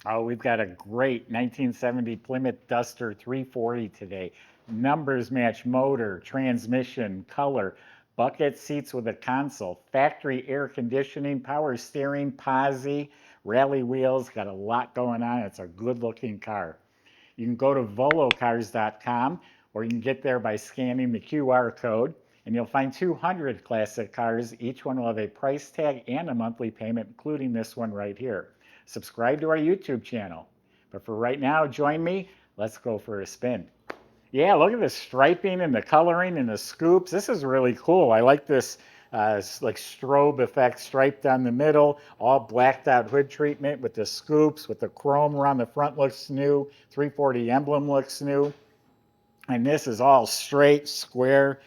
Oh, we've got a great 1970 Plymouth Duster 340 today. Numbers match motor, transmission, color, bucket seats with a console, factory air conditioning, power steering, posi, rally wheels. Got a lot going on. It's a good looking car. You can go to volocars.com or you can get there by scanning the QR code and you'll find 200 classic cars. Each one will have a price tag and a monthly payment, including this one right here. Subscribe to our YouTube channel. But for right now, join me. Let's go for a spin. Yeah, look at the striping and the coloring and the scoops. This is really cool. I like this like strobe effect striped down the middle, all blacked out hood treatment with the scoops, with the chrome around the front looks new. 340 emblem looks new. And this is all straight, square.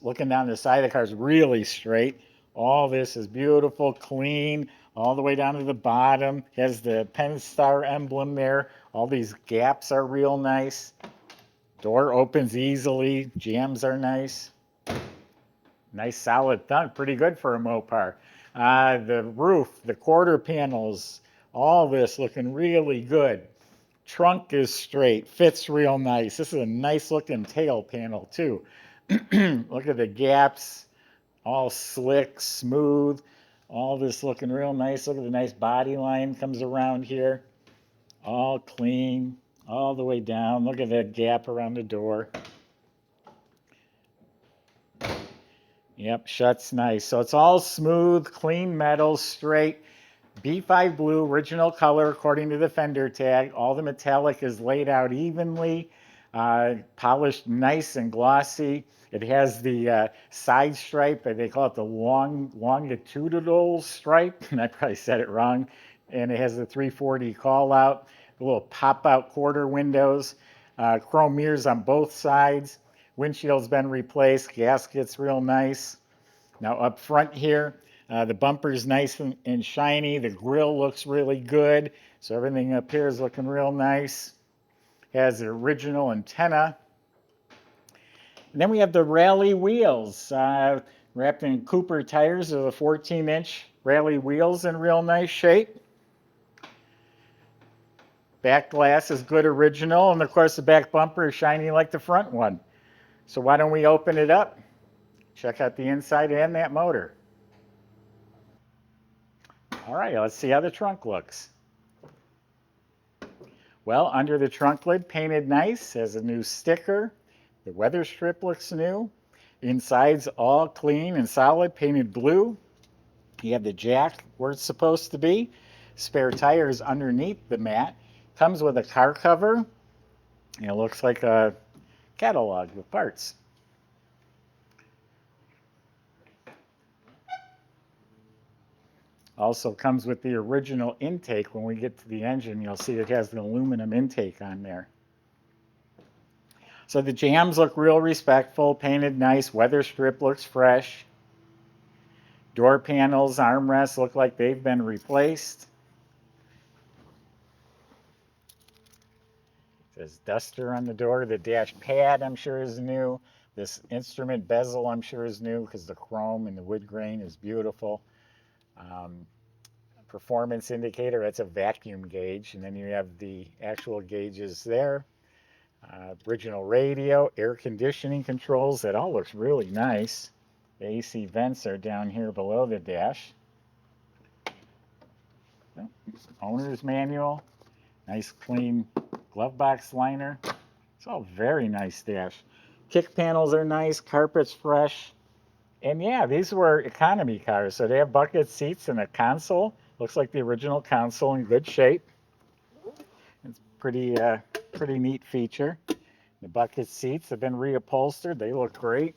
Looking down the side of the car is really straight. All this is beautiful, clean, all the way down to the bottom. Has the Penn Star emblem there. All these gaps are real nice. Door opens easily. Jams are nice. Nice solid thumb. Pretty good for a Mopar. The roof, the quarter panels, all this looking really good. Trunk is straight. Fits real nice. This is a nice looking tail panel too. Look at the gaps. All slick, smooth. All this looking real nice. Look at the nice body line comes around here. All clean. All the way down. Look at that gap around the door. Yep, shuts nice. So it's all smooth, clean metal, straight. B5 blue, original color according to the fender tag. All the metallic is laid out evenly, polished nice and glossy. It has the side stripe, they call it the longitudinal stripe, and I probably said it wrong. And it has the 340 call out, the little pop out quarter windows, chrome mirrors on both sides. Windshield's been replaced, gasket's real nice. Now up front here, the bumper's nice and shiny. The grill looks really good. So everything up here is looking real nice. Has the original antenna. And then we have the Rallye wheels. Wrapped in Cooper tires of the 14-inch Rallye wheels in real nice shape. Back glass is good original. And of course the back bumper is shiny like the front one. So why don't we open it up? Check out the inside and that motor. All right, let's see how the trunk looks. Well, under the trunk lid, painted nice, has a new sticker. The weather strip looks new. Inside's all clean and solid, painted blue. You have the jack where it's supposed to be. Spare tires underneath the mat. Comes with a car cover. And it looks like a catalog with parts. Also comes with the original intake. When we get to the engine, you'll see it has the aluminum intake on there. So the jams look real respectful, painted nice. Weather strip looks fresh. Door panels, armrests look like they've been replaced. It says Duster on the door. The dash pad, I'm sure, is new. This instrument bezel, I'm sure, is new because the chrome and the wood grain is beautiful. Performance indicator, that's a vacuum gauge. And then you have the actual gauges there. Original radio, air conditioning controls. That all looks really nice. The AC vents are down here below the dash. Owner's manual. Nice clean glove box liner. It's all very nice dash. Kick panels are nice. Carpet's fresh. And yeah, these were economy cars. So they have bucket seats and a console. Looks like the original console in good shape. It's pretty neat feature. The bucket seats have been reupholstered. They look great.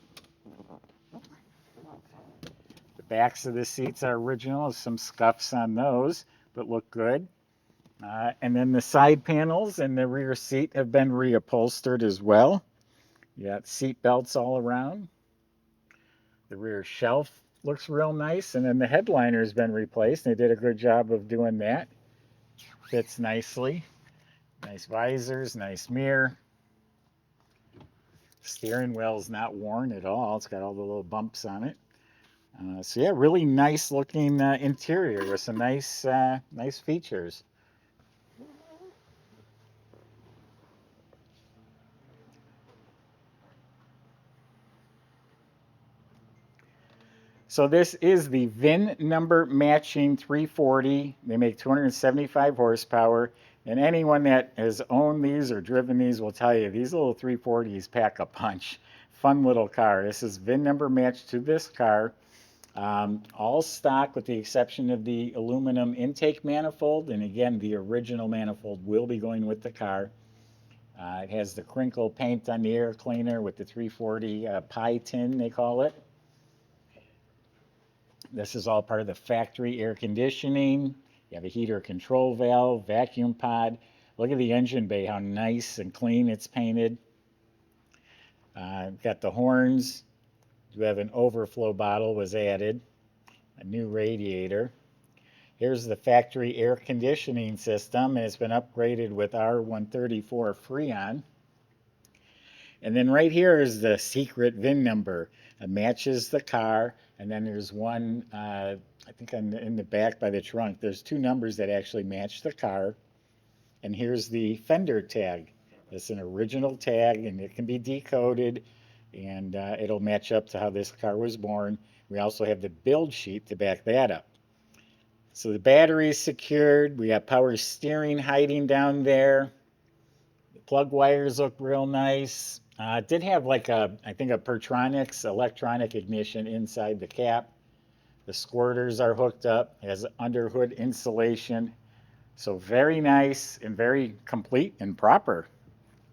The backs of the seats are original. There's some scuffs on those, but look good. And then the side panels and the rear seat have been reupholstered as well. You got seat belts all around. The rear shelf looks real nice. And then the headliner has been replaced. They did a good job of doing that. Fits nicely. Nice visors, nice mirror. Steering wheel's not worn at all. It's got all the little bumps on it. So yeah, really nice looking interior with some nice features. So this is the VIN number matching 340. They make 275 horsepower. And anyone that has owned these or driven these will tell you these little 340s pack a punch. Fun little car. This is VIN number matched to this car. All stock with the exception of the aluminum intake manifold. And again, the original manifold will be going with the car. It has the crinkle paint on the air cleaner with the 340 pie tin, they call it. This is all part of the factory air conditioning. You have a heater control valve, vacuum pod. Look at the engine bay, how nice and clean it's painted. Got the horns. You have an overflow bottle was added. A new radiator. Here's the factory air conditioning system, and it's been upgraded with R134 Freon. And then right here is the secret VIN number. It matches the car, and then there's one, I think in the back by the trunk, there's two numbers that actually match the car. And here's the fender tag. It's an original tag, and it can be decoded, and it'll match up to how this car was born. We also have the build sheet to back that up. So the battery is secured. We got power steering hiding down there. The plug wires look real nice. It did have like I think a Pertronix electronic ignition inside the cap. The squirters are hooked up. It has under hood insulation. So very nice and very complete and proper.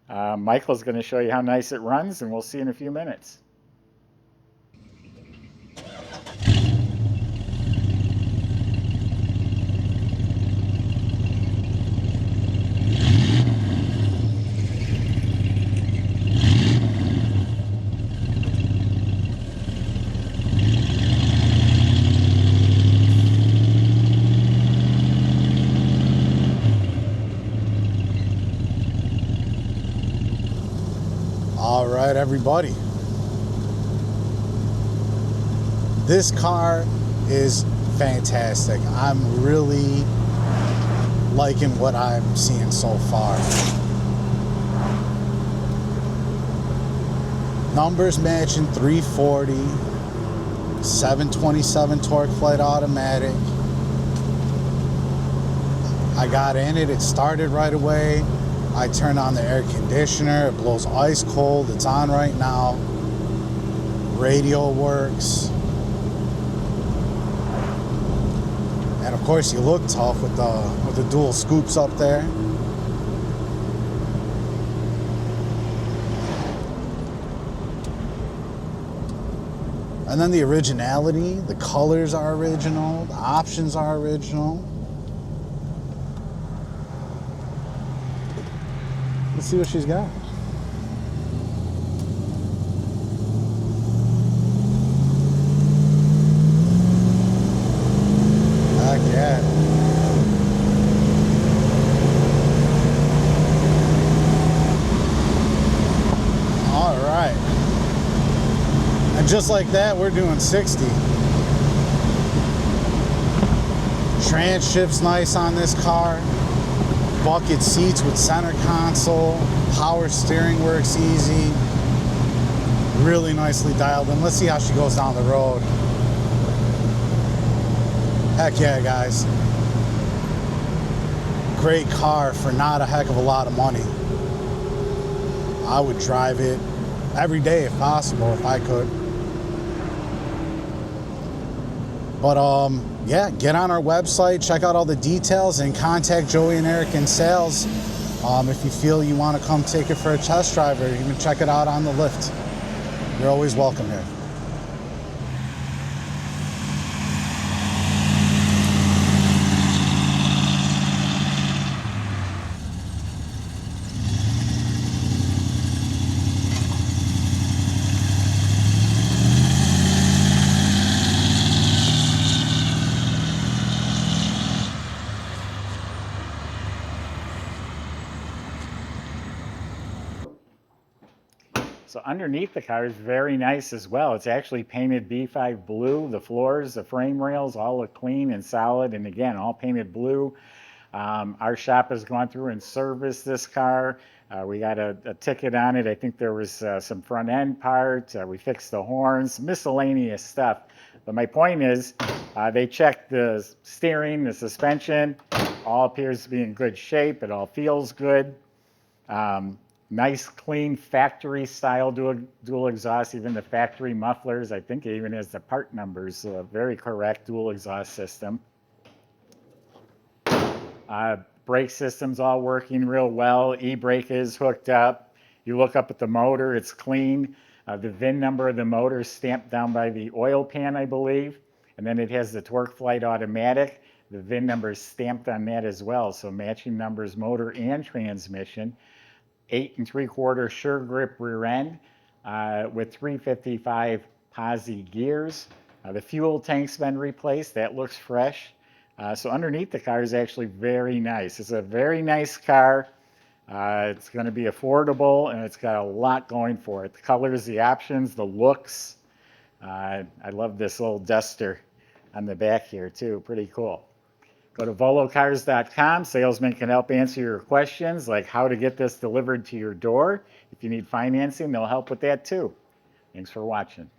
Michael's going to show you how nice it runs, and we'll see in a few minutes. All right, everybody. This car is fantastic. I'm really liking what I'm seeing so far. Numbers matching 340, 727 torque flight automatic. I got in it, it started right away. I turned on the air conditioner, it blows ice cold, it's on right now. Radio works. And of course you look tough with the dual scoops up there. And then the originality, the colors are original, the options are original. Let's see what she's got. Heck yeah. All right. And just like that, we're doing 60. Trans nice on this car. Bucket seats with center console. Power steering works easy. Really nicely dialed in. Let's see how she goes down the road. Heck yeah, guys. Great car for not a heck of a lot of money. I would drive it every day if possible, if I could. But yeah, get on our website, check out all the details, and contact Joey and Eric in sales. If you feel you want to come take it for a test drive, or even check it out on the lift. You're always welcome here. So underneath the car is very nice as well. It's actually painted B5 blue. The floors, the frame rails, all look clean and solid. And again, all painted blue. Our shop has gone through and serviced this car. We got a ticket on it. I think there was some front end parts. We fixed the horns, miscellaneous stuff. But my point is, they checked the steering, the suspension, all appears to be in good shape. It all feels good. Nice, clean, factory-style dual exhaust. Even the factory mufflers, I think it even has the part numbers. So a very correct dual exhaust system. Brake system's all working real well. E-brake is hooked up. You look up at the motor, it's clean. The VIN number of the motor is stamped down by the oil pan, I believe. And then it has the Torque Flight automatic. The VIN number is stamped on that as well. So matching numbers, motor and transmission. 8 3/4 sure grip rear end with 355 posi gears. The fuel tank's been replaced. That looks fresh. So underneath the car is actually very nice. It's a very nice car. It's going to be affordable, and it's got a lot going for it. The colors, the options, the looks. I love this little duster on the back here too. Pretty cool. Go to volocars.com. Salesmen can help answer your questions, like how to get this delivered to your door. If you need financing, they'll help with that too. Thanks for watching.